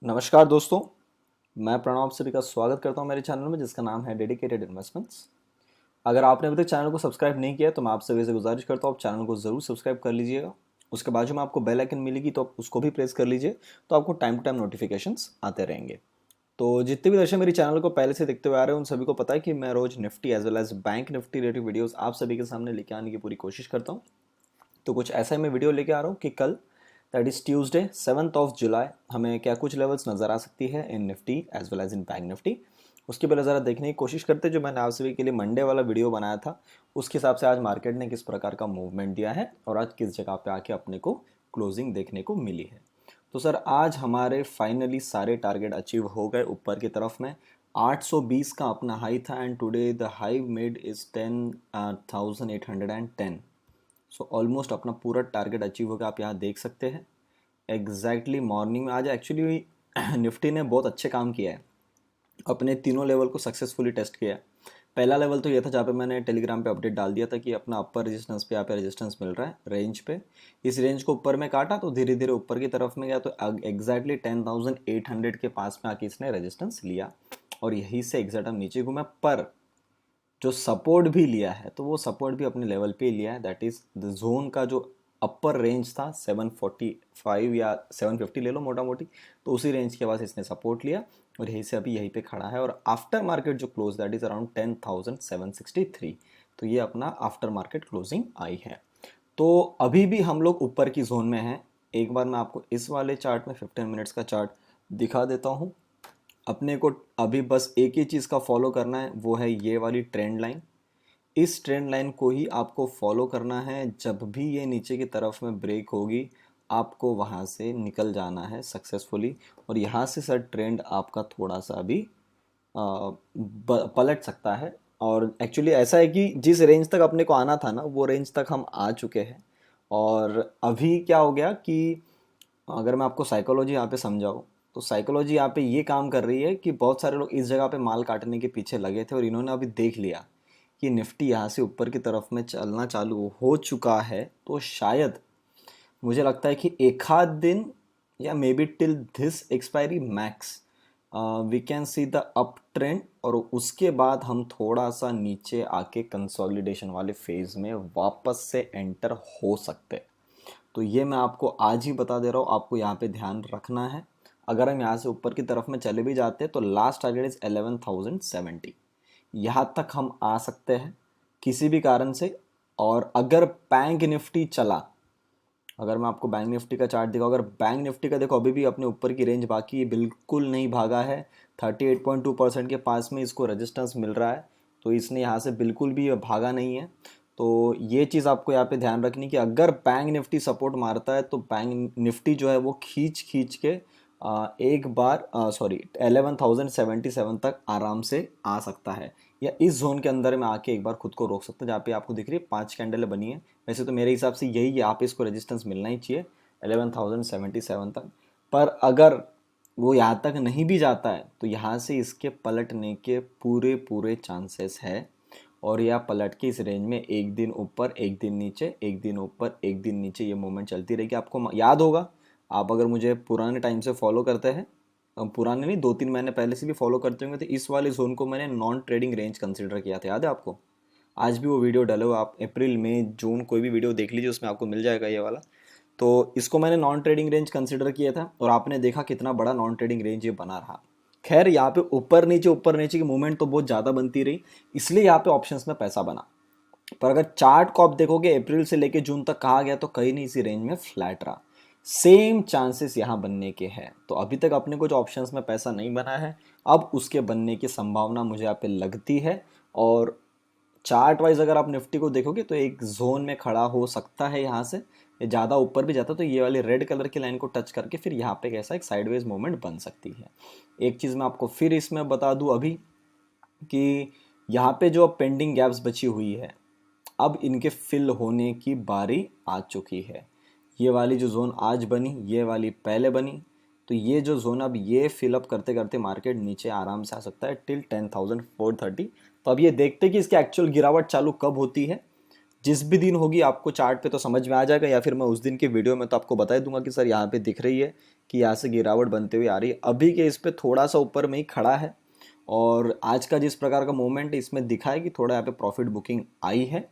नमस्कार दोस्तों, मैं प्रणव आप सभी का स्वागत करता हूं मेरे चैनल में जिसका नाम है डेडिकेटेड इन्वेस्टमेंट्स। अगर आपने अभी तक चैनल को सब्सक्राइब नहीं किया है तो मैं आप सभी से गुजारिश करता हूं आप चैनल को ज़रूर सब्सक्राइब कर लीजिएगा। उसके बाजू में आपको बेल आइकन मिलेगी तो आप उसको भी प्रेस कर लीजिए, तो आपको टाइम टू टाइम नोटिफिकेशंस आते रहेंगे। तो जितने भी दर्शक मेरे चैनल को पहले से देखते हुए आ रहे हैं उन सभी को पता है कि मैं रोज Nifty as well as Bank Nifty related videos आप सभी के सामने लेके आने की पूरी कोशिश करता हूँ। तो कुछ ऐसा ही मैं वीडियो लेके आ रहा हूँ कि कल दैट इज ट्यूसडे 7 जुलाई हमें क्या कुछ लेवल्स नजर आ सकती है in Nifty as well as in Bank Nifty. उसके पहले ज़रा देखने की कोशिश करते जो मैंने आप सभी के लिए मंडे वाला वीडियो बनाया था उसके हिसाब से आज मार्केट ने किस प्रकार का मूवमेंट दिया है और आज किस जगह पे आके अपने को क्लोजिंग देखने को मिली है। तो सर आज हमारे फाइनली सारे टारगेट अचीव हो गए ऊपर की तरफ में। 820 का अपना हाई था and today the high made is 10,810। So almost अपना पूरा टारगेट अचीव होगा आप यहाँ देख सकते हैं। एग्जैक्टली मॉर्निंग में आज एक्चुअली निफ्टी ने बहुत अच्छे काम किया है, अपने तीनों लेवल को सक्सेसफुली टेस्ट किया है। पहला लेवल तो ये था जहाँ पे मैंने टेलीग्राम पे अपडेट डाल दिया था कि अपना अपर रेजिस्टेंस पे यहाँ पे रेजिस्टेंस मिल रहा है रेंज पे। इस रेंज को ऊपर में काटा तो धीरे धीरे ऊपर की तरफ में गया तो एग्जैक्टली 10,800 के पास में आके इसने रेजिस्टेंस लिया और यहीं से एग्जैक्ट हम नीचे घूमे। पर जो सपोर्ट भी लिया है तो वो सपोर्ट भी अपने लेवल पे ही लिया है, दैट इज द जोन का जो अपर रेंज था 745 या 750 ले लो मोटा मोटी, तो उसी रेंज के पास इसने सपोर्ट लिया और यहीं से अभी यहीं पे खड़ा है। और आफ्टर मार्केट जो क्लोज दैट इज अराउंड 10,763, तो ये अपना आफ्टर मार्केट क्लोजिंग आई है। तो अभी भी हम लोग ऊपर की जोन में हैं। एक बार मैं आपको इस वाले चार्ट में 15 मिनट्स का चार्ट दिखा देता हूँ। अपने को अभी बस एक ही चीज़ का फॉलो करना है, वो है ये वाली ट्रेंड लाइन। इस ट्रेंड लाइन को ही आपको फॉलो करना है। जब भी ये नीचे की तरफ में ब्रेक होगी आपको वहाँ से निकल जाना है सक्सेसफुली। और यहाँ से सर ट्रेंड आपका थोड़ा सा अभी पलट सकता है। और एक्चुअली ऐसा है कि जिस रेंज तक अपने को आना था ना वो रेंज तक हम आ चुके हैं। और अभी क्या हो गया कि अगर मैं आपको साइकोलॉजी यहाँ पे समझाऊँ तो साइकोलॉजी यहाँ पे ये काम कर रही है कि बहुत सारे लोग इस जगह पे माल काटने के पीछे लगे थे और इन्होंने अभी देख लिया कि निफ्टी यहाँ से ऊपर की तरफ में चलना चालू हो चुका है। तो शायद मुझे लगता है कि एक आध दिन या maybe till this expiry max we can see the up trend और उसके बाद हम थोड़ा सा नीचे आके कंसोलिडेशन वाले फेज में वापस से एंटर हो सकते हैं। तो ये मैं आपको आज ही बता दे रहा हूँ, आपको यहाँ पे ध्यान रखना है। अगर हम यहाँ से ऊपर की तरफ में चले भी जाते हैं तो लास्ट टारगेट इज 11,070, यहाँ तक हम आ सकते हैं किसी भी कारण से। और अगर बैंक निफ्टी चला, अगर मैं आपको बैंक निफ्टी का चार्ट दिखाऊं, अगर बैंक निफ्टी का देखो अभी भी अपने ऊपर की रेंज बाकी है, बिल्कुल नहीं भागा है। 38.2% के पास में इसको रेजिस्टेंस मिल रहा है, तो इसने यहाँ से बिल्कुल भी भागा नहीं है। तो ये चीज़ आपको यहाँ पे ध्यान रखनी कि अगर बैंक निफ्टी सपोर्ट मारता है तो बैंक निफ्टी जो है वो खींच खींच के एक बार 11,077 तक आराम से आ सकता है, या इस जोन के अंदर में आके एक बार खुद को रोक सकता है जहाँ पे आपको दिख रही है 5 कैंडल बनी है। वैसे तो मेरे हिसाब से यही है, यहाँ पे इसको रेजिस्टेंस मिलना ही चाहिए 11,077 तक। पर अगर वो यहाँ तक नहीं भी जाता है तो यहाँ से इसके पलटने के पूरे पूरे चांसेस है। और यह पलट के इस रेंज में एक दिन ऊपर एक दिन नीचे, एक दिन ऊपर एक दिन नीचे ये मूवमेंट चलती रहेगी। आपको याद होगा, आप अगर मुझे पुराने टाइम से फॉलो करते हैं, पुराने नहीं 2-3 महीने पहले से भी फॉलो करते होंगे, तो इस वाले जोन को मैंने नॉन ट्रेडिंग रेंज कंसिडर किया था, याद है आपको। आज भी वो वीडियो डले हुआ, आप अप्रैल मई जून कोई भी वीडियो देख लीजिए उसमें आपको मिल जाएगा ये वाला। तो इसको मैंने नॉन ट्रेडिंग रेंज कंसिडर किया था और आपने देखा कितना बड़ा नॉन ट्रेडिंग रेंज ये बना रहा। खैर यहाँ पे ऊपर नीचे की मूवमेंट तो बहुत ज़्यादा बनती रही, इसलिए यहाँ पे ऑप्शंस में पैसा बना। पर अगर चार्ट को आप देखोगे अप्रैल से लेके जून तक कहा गया तो कहीं नहीं इसी रेंज में फ्लैट रहा। सेम चांसेस यहाँ बनने के हैं। तो अभी तक अपने को जो ऑप्शंस में पैसा नहीं बना है अब उसके बनने की संभावना मुझे यहाँ पे लगती है। और चार्ट वाइज अगर आप निफ्टी को देखोगे तो एक जोन में खड़ा हो सकता है, यहाँ से ये ज़्यादा ऊपर भी जाता तो ये वाली रेड कलर की लाइन को टच करके फिर यहाँ पे कैसा एक साइडवेज मूवमेंट बन सकती है। एक चीज़ मैं आपको फिर इसमें बता दूं अभी कि यहाँ पे जो पेंडिंग गैप्स बची हुई है अब इनके फिल होने की बारी आ चुकी है। ये वाली जो जोन आज बनी, ये वाली पहले बनी, तो ये जो जोन अब ये फिलअप करते करते मार्केट नीचे आराम से आ सकता है टिल 10,430। तो अब ये देखते कि इसकी एक्चुअल गिरावट चालू कब होती है। जिस भी दिन होगी आपको चार्ट पे तो समझ में आ जाएगा, या फिर मैं उस दिन के वीडियो में तो आपको बता ही दूंगा कि सर यहाँ पे दिख रही है कि यहाँ से गिरावट बनते हुए आ रही है। अभी के इस पे थोड़ा सा ऊपर में ही खड़ा है और आज का जिस प्रकार का मूवमेंट इसमें दिखा है कि थोड़ा यहाँ पे प्रॉफिट बुकिंग आई है।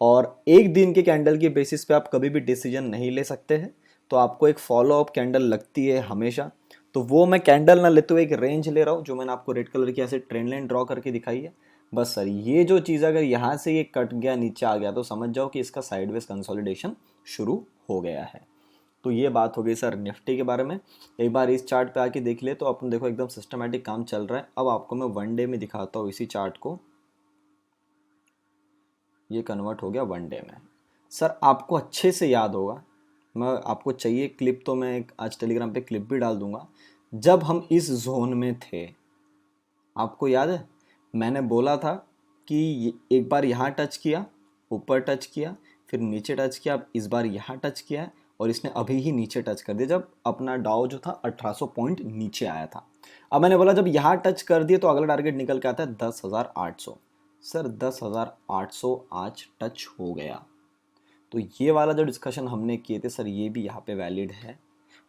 और एक दिन के कैंडल के बेसिस पे आप कभी भी डिसीजन नहीं ले सकते हैं, तो आपको एक फॉलो अप कैंडल लगती है हमेशा। तो वो मैं कैंडल ना लेते हुए एक रेंज ले रहा हूँ, जो मैंने आपको रेड कलर की ऐसे ट्रेंड लाइन ड्रॉ करके दिखाई है। बस सर ये जो चीज़ अगर यहाँ से ये कट गया नीचे आ गया तो समझ जाओ कि इसका साइडवेज कंसोलिडेशन शुरू हो गया है। तो ये बात हो गई सर निफ्टी के बारे में। एक बार इस चार्ट पे आके देख ले तो अपन देखो एकदम सिस्टमैटिक काम चल रहा है। अब आपको मैं वन डे में दिखाता हूँ इसी चार्ट को। ये कन्वर्ट हो गया वन डे में। सर आपको अच्छे से याद होगा, मैं आपको चाहिए क्लिप तो मैं आज टेलीग्राम पे क्लिप भी डाल दूंगा, जब हम इस जोन में थे। आपको याद है मैंने बोला था कि एक बार यहाँ टच किया, ऊपर टच किया, फिर नीचे टच किया, अब इस बार यहाँ टच किया है और इसने अभी ही नीचे टच कर दिया जब अपना डाउ जो था 1800 पॉइंट नीचे आया था। अब मैंने बोला जब यहाँ टच कर दिए तो अगला टारगेट निकल के आता है 10,800। सर 10,800 आज टच हो गया। तो ये वाला जो डिस्कशन हमने किए थे सर ये भी यहाँ पे वैलिड है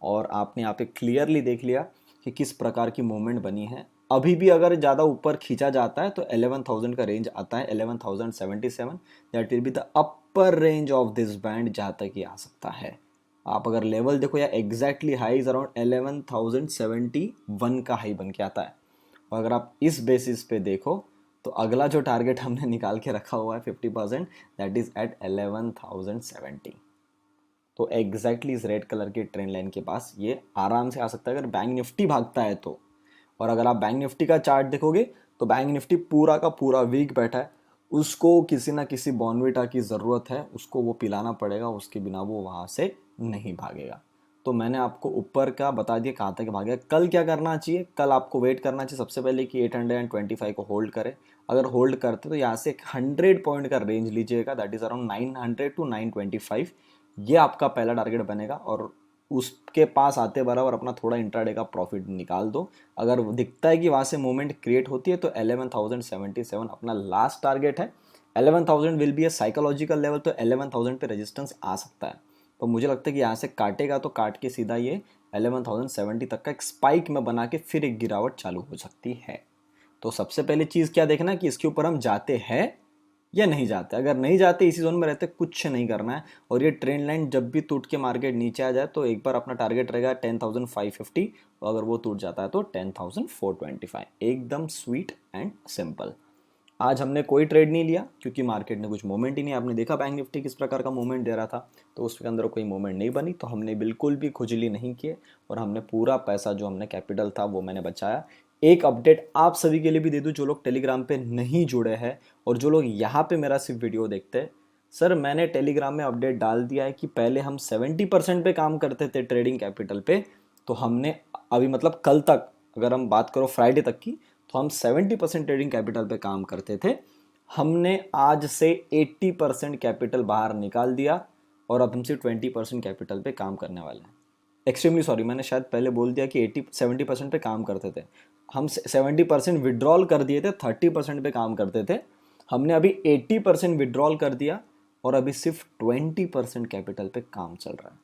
और आपने यहाँ पे क्लियरली देख लिया कि किस प्रकार की मूवमेंट बनी है। अभी भी अगर ज़्यादा ऊपर खींचा जाता है तो 11,000 का रेंज आता है, 11,077, that will be the upper range of this band जहाँ तक ये आ सकता है। आप अगर लेवल देखो या एग्जैक्टली हाई इज अराउंड 11,071 का हाई बन के आता है। और अगर आप इस बेसिस पे देखो तो अगला जो टारगेट हमने निकाल के रखा हुआ है 50%, दैट इज एट 11,070। तो एग्जैक्टली इस रेड कलर की ट्रेंड लाइन के पास ये आराम से आ सकता है अगर बैंक निफ्टी भागता है तो। और अगर आप बैंक निफ्टी का चार्ट देखोगे तो बैंक निफ्टी पूरा का पूरा वीक बैठा है, उसको किसी ना किसी बॉर्नविटा की ज़रूरत है, उसको वो पिलाना पड़ेगा, उसके बिना वो वहाँ से नहीं भागेगा। तो मैंने आपको ऊपर का बता दिया कहाँ तक भागेगा। कल क्या करना चाहिए, कल आपको वेट करना चाहिए सबसे पहले कि 825 को होल्ड करे। अगर होल्ड करते तो यहाँ से 100 पॉइंट का रेंज लीजिएगा, दैट इज अराउंड 900 टू 925। ये आपका पहला टारगेट बनेगा और उसके पास आते बराबर अपना थोड़ा इंट्राडे का प्रॉफिट निकाल दो। अगर दिखता है कि वहाँ से मूवमेंट क्रिएट होती है तो 11,077 अपना लास्ट टारगेट है। 11,000 will be A psychological level, तो 11,000 पे रेजिस्टेंस आ सकता है। तो मुझे लगता है कि यहाँ से काटेगा तो काट के सीधा ये 11,070 तक का एक स्पाइक में बना के फिर एक गिरावट चालू हो सकती है। तो सबसे पहले चीज़ क्या देखना कि इसके ऊपर हम जाते हैं या नहीं जाते। अगर नहीं जाते इसी जोन में रहते कुछ नहीं करना है। और ये ट्रेंड लाइन जब भी टूट के मार्केट नीचे आ जाए तो एक बार अपना टारगेट रहेगा 10,550 और अगर वो टूट जाता है तो 10,425। एकदम स्वीट एंड सिंपल। आज हमने कोई ट्रेड नहीं लिया क्योंकि मार्केट ने कुछ मूवमेंट ही नहीं। आपने देखा बैंक निफ्टी किस प्रकार का मूवमेंट दे रहा था, तो उसके अंदर कोई मूवमेंट नहीं बनी, तो हमने बिल्कुल भी खुजली नहीं किए और हमने पूरा पैसा जो हमने कैपिटल था वो मैंने बचाया। एक अपडेट आप सभी के लिए भी दे दूं जो लोग टेलीग्राम पे नहीं जुड़े हैं और जो लोग यहाँ पे मेरा सिर्फ वीडियो देखते हैं। सर मैंने टेलीग्राम में अपडेट डाल दिया है कि पहले हम 70% पे काम करते थे ट्रेडिंग कैपिटल पे, तो हमने अभी मतलब कल तक अगर हम बात करो फ्राइडे तक की, तो हम 70% ट्रेडिंग कैपिटल पे काम करते थे। हमने आज से 80% कैपिटल बाहर निकाल दिया और अब हम सिर्फ 20% कैपिटल पे काम करने वाले हैं। एक्सट्रीमली सॉरी, मैंने शायद पहले बोल दिया कि 70% पे काम करते थे। हम 70% विड्रॉल कर दिए थे, 30% पे काम करते थे। हमने अभी 80% विड्रॉल कर दिया और अभी सिर्फ 20% कैपिटल पे काम चल रहा है।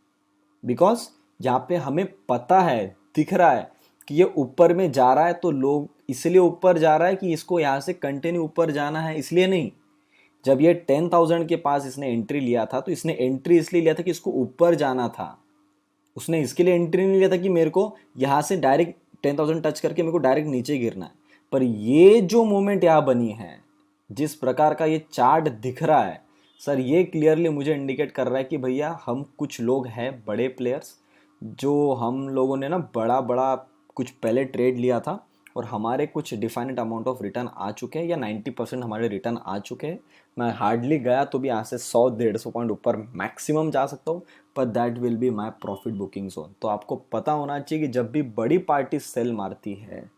बिकॉज यहाँ पे हमें पता है, दिख रहा है कि ये ऊपर में जा रहा है, तो लोग इसलिए ऊपर जा रहा है कि इसको यहाँ से कंटिन्यू ऊपर जाना है, इसलिए नहीं। जब ये 10,000 के पास इसने एंट्री लिया था तो इसने एंट्री इसलिए लिया था कि इसको ऊपर जाना था। उसने इसके लिए एंट्री नहीं लिया था कि मेरे को यहाँ से डायरेक्ट 10,000 टच करके मेरे को डायरेक्ट नीचे गिरना है। पर ये जो मोमेंट यहाँ बनी है, जिस प्रकार का ये चार्ट दिख रहा है सर, ये क्लियरली मुझे इंडिकेट कर रहा है कि भैया हम कुछ लोग हैं बड़े प्लेयर्स, जो हम लोगों ने ना बड़ा बड़ा कुछ पहले ट्रेड लिया था और हमारे कुछ डिफाइनेट अमाउंट ऑफ रिटर्न आ चुके हैं या 90% हमारे रिटर्न आ चुके हैं। मैं हार्डली गया तो भी यहाँ से 100-150 पॉइंट ऊपर मैक्सिमम जा सकता हूँ, पर that will be my profit booking zone. तो आपको पता होना चाहिए कि जब भी बड़ी पार्टी सेल मारती है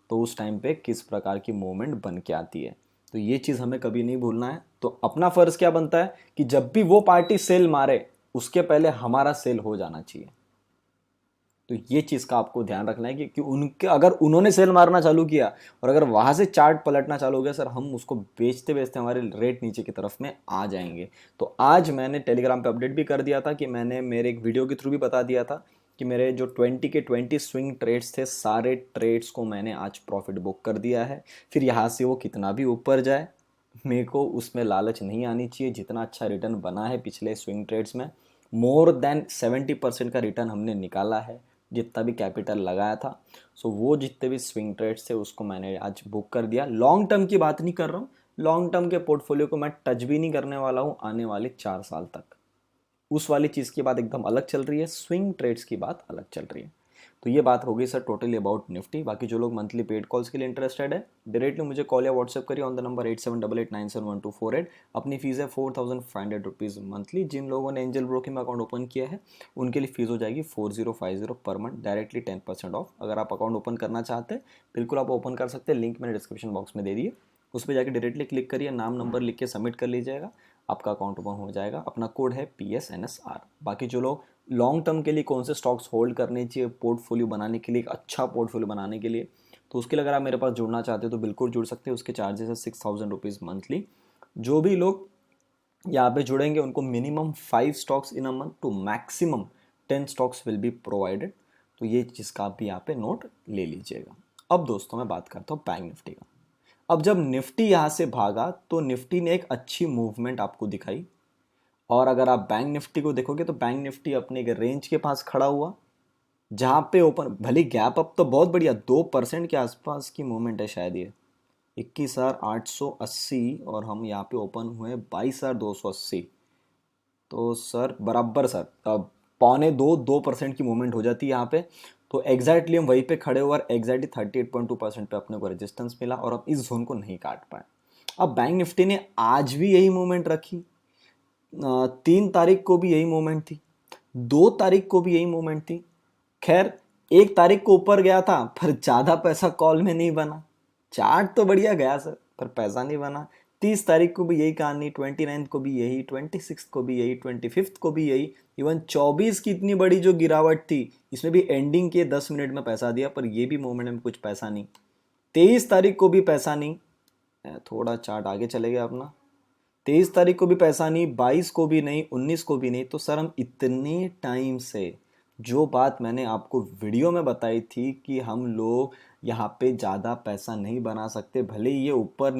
तो उस टाइम पे किस प्रकार की मूवमेंट बन के आती है। तो ये चीज़ हमें कभी नहीं भूलना है। तो अपना फ़र्ज़ क्या बनता है कि जब भी वो पार्टी सेल मारे उसके पहले हमारा सेल हो जाना चाहिए। तो ये चीज़ का आपको ध्यान रखना है कि उनके अगर उन्होंने सेल मारना चालू किया और अगर वहाँ से चार्ट पलटना चालू हो गया सर, हम उसको बेचते बेचते हमारे रेट नीचे की तरफ में आ जाएंगे। तो आज मैंने टेलीग्राम पे अपडेट भी कर दिया था कि मैंने मेरे एक वीडियो के थ्रू भी बता दिया था कि मेरे जो 20 के 20 स्विंग ट्रेड्स थे, सारे ट्रेड्स को मैंने आज प्रॉफिट बुक कर दिया है। फिर यहाँ से वो कितना भी ऊपर जाए, मेरे को उसमें लालच नहीं आनी चाहिए। जितना अच्छा रिटर्न बना है पिछले स्विंग ट्रेड्स में, मोर देन 70% का रिटर्न हमने निकाला है जितना भी कैपिटल लगाया था। सो वो जितने भी स्विंग ट्रेड्स थे उसको मैंने आज बुक कर दिया। लॉन्ग टर्म की बात नहीं कर रहा हूँ, लॉन्ग टर्म के पोर्टफोलियो को मैं टच भी नहीं करने वाला हूँ आने वाले 4 साल तक। उस वाली चीज़ की बात एकदम अलग चल रही है, स्विंग ट्रेड्स की बात अलग चल रही है। तो ये बात हो गई सर टोटली अबाउट निफ्टी। बाकी जो लोग मंथली पेड कॉल्स के लिए इंटरेस्टेड है, डायरेक्टली मुझे कॉल या व्हाट्सएप करिए ऑन द नंबर 8788971248। अपनी फीस है 4500 रुपीज़ मंथली। जिन लोगों ने एंजल ब्रोकिंग में अकाउंट ओपन किया है उनके लिए फीस हो जाएगी 4050 पर मंथ, डायरेक्टली 10% ऑफ। अगर आप अकाउंट ओपन करना चाहते हैं बिल्कुल आप ओपन कर सकते हैं, लिंक मैंने डिस्क्रिप्शन बॉक्स में दे दिए। उस पर जाके डायरेक्टली क्लिक करिए, नाम नंबर लिख के सबमिट कर लीजिएगा, आपका अकाउंट ओपन हो जाएगा। अपना कोड है PSNSR। बाकी जो लोग लॉन्ग टर्म के लिए कौन से स्टॉक्स होल्ड करने चाहिए पोर्टफोलियो बनाने के लिए, एक अच्छा पोर्टफोलियो बनाने के लिए, तो उसके लिए अगर आप मेरे पास जुड़ना चाहते हो तो बिल्कुल जुड़ सकते हैं। उसके चार्जेस है 6000 रुपीज़ मंथली। जो भी लोग यहाँ पे जुड़ेंगे उनको minimum 5 stocks in a month to maximum 10 stocks will be provided. तो ये चीज़ का आप भी यहाँ पे नोट ले लीजिएगा। अब दोस्तों मैं बात करता हूँ बैंक निफ्टी का। अब जब निफ्टी यहाँ से भागा तो निफ्टी ने एक अच्छी मूवमेंट आपको दिखाई, और अगर आप बैंक निफ्टी को देखोगे तो बैंक निफ्टी अपने एक रेंज के पास खड़ा हुआ, जहाँ पे ओपन भले गैप अप तो बहुत बढ़िया 2% के आसपास की मूवमेंट है शायद ये 21,880, और हम यहाँ पे ओपन हुए 22,280। तो सर बराबर सर अब 2.25% की मूवमेंट हो जाती है यहाँ पे। तो एग्जैक्टली हम वहीं पे खड़े हुए और एग्जैक्टली 38.2% पे अपने को रेजिस्टेंस मिला और अब इस जोन को नहीं काट पाए। अब बैंक निफ्टी ने आज भी यही मूवमेंट रखी, 3 तारीख को भी यही मूवमेंट थी, 2 तारीख को भी यही मूवमेंट थी। खैर 1 तारीख को ऊपर गया था पर ज्यादा पैसा कॉल में नहीं बना। चार्ट तो बढ़िया गया सर पर पैसा नहीं बना। 30 तारीख को भी यही कहानी, 29 को भी यही, 26 को भी यही, 25 को भी यही, इवन 24 की इतनी बड़ी जो गिरावट थी इसमें भी एंडिंग के 10 मिनट में पैसा दिया, पर ये भी मूवमेंट में कुछ पैसा नहीं। 23 तारीख को भी पैसा नहीं, थोड़ा चार्ट आगे चले गया अपना। 23 तारीख को भी पैसा नहीं, 22 को भी नहीं, 19 को भी नहीं। तो सर हम इतने टाइम से जो बात मैंने आपको वीडियो में बताई थी कि हम लोग यहाँ पे ज़्यादा पैसा नहीं बना सकते, भले ये ऊपर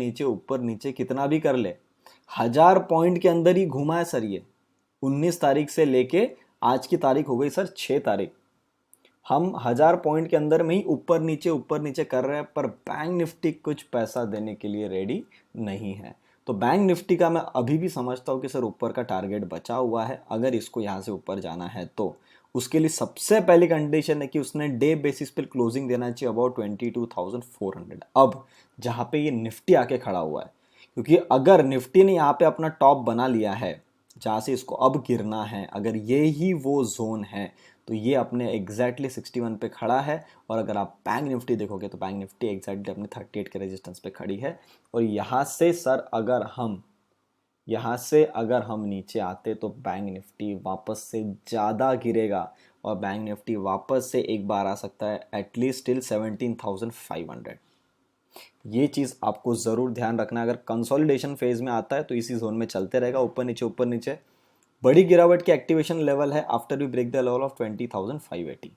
नीचे कितना भी कर ले, 1000 पॉइंट के अंदर ही घुमा है सर ये। 19 तारीख से लेके आज की तारीख हो गई सर 6 तारीख, हम 1000 पॉइंट के अंदर में ही ऊपर नीचे कर रहे हैं, पर बैंक निफ्टी कुछ पैसा देने के लिए रेडी नहीं है। तो बैंक निफ्टी का मैं अभी भी समझता हूँ कि सर ऊपर का टारगेट बचा हुआ है। अगर इसको यहाँ से ऊपर जाना है तो उसके लिए सबसे पहली कंडीशन है कि उसने डे बेसिस पर क्लोजिंग देना चाहिए अबाउट 22,400। अब जहाँ पे ये निफ्टी आके खड़ा हुआ है, क्योंकि अगर निफ्टी ने यहाँ पे अपना टॉप बना लिया है जहाँ से इसको अब गिरना है, अगर ये ही वो जोन है तो ये अपने एग्जैक्टली 61 पे खड़ा है। और अगर आप बैंक निफ्टी देखोगे तो बैंक निफ्टी एग्जैक्टली अपने 38 के रेजिस्टेंस पे खड़ी है। और यहाँ से सर अगर हम नीचे आते तो बैंक निफ्टी वापस से ज़्यादा गिरेगा और बैंक निफ्टी वापस से एक बार आ सकता है एटलीस्ट टिल 17,500। ये चीज़ आपको ज़रूर ध्यान रखना है। अगर कंसोलिडेशन फेज में आता है तो इसी जोन में चलते रहेगा, ऊपर नीचे। बड़ी गिरावट की एक्टिवेशन लेवल है after we break the level of 20,580।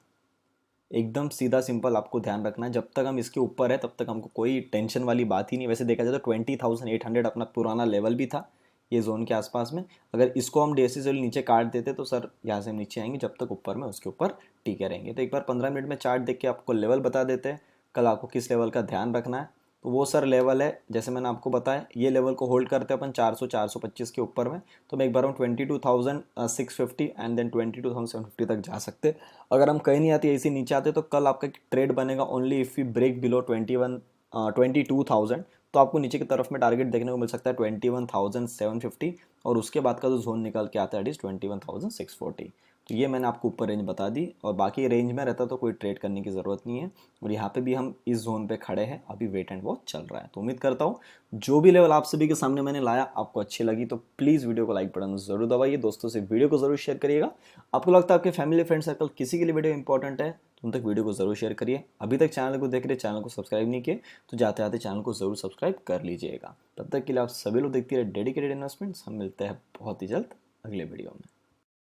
एकदम सीधा सिंपल आपको ध्यान रखना है। जब तक हम इसके ऊपर है तब तक हमको कोई टेंशन वाली बात ही नहीं। वैसे देखा जाए तो 20,800 अपना पुराना लेवल भी था ये जोन के आसपास में। अगर इसको हम डेसी से नीचे काट देते तो सर यहाँ से हम नीचे आएंगे, जब तक ऊपर में उसके ऊपर टिके रहेंगे। तो एक बार 15 मिनट में चार्ट देख के आपको लेवल बता देते हैं कल आपको किस लेवल का ध्यान रखना है। तो वो सर लेवल है जैसे मैंने आपको बताया, ये लेवल को होल्ड करते हैं अपन 400-425 के ऊपर में, तो मैं एक बार 22,650 एंड देन 22,750 तक जा सकते। अगर हम कहीं नहीं आते ऐसे नीचे आते तो कल आपका ट्रेड बनेगा only if you break below 22,000। तो आपको नीचे की तरफ में टारगेट देखने को मिल सकता है 21,750, और उसके बाद का जो जोन निकल के आता है इट इज़ 21,640। तो ये मैंने आपको ऊपर रेंज बता दी, और बाकी रेंज में रहता तो कोई ट्रेड करने की ज़रूरत नहीं है। और यहाँ पे भी हम इस जोन पे खड़े हैं, अभी वेट एंड वॉच चल रहा है। तो उम्मीद करता हूँ जो भी लेवल आप सभी के सामने मैंने लाया आपको अच्छी लगी, तो प्लीज़ वीडियो को लाइक बटन जरूर दबाइए, दोस्तों से वीडियो को जरूर शेयर करिएगा। आपको लगता है आपके फैमिली फ्रेंड सर्कल किसी के लिए वीडियो इंपॉर्टेंट है तो उन तक वीडियो को जरूर शेयर करिए। अभी तक चैनल को देख रहे, चैनल को सब्सक्राइब नहीं किए तो जाते आते चैनल को जरूर सब्सक्राइब कर लीजिएगा। तब तक के लिए आप सभी लोग देखते रहे डेडिकेटेड इन्वेस्टमेंट्स। हम मिलते हैं बहुत ही जल्द अगले वीडियो में।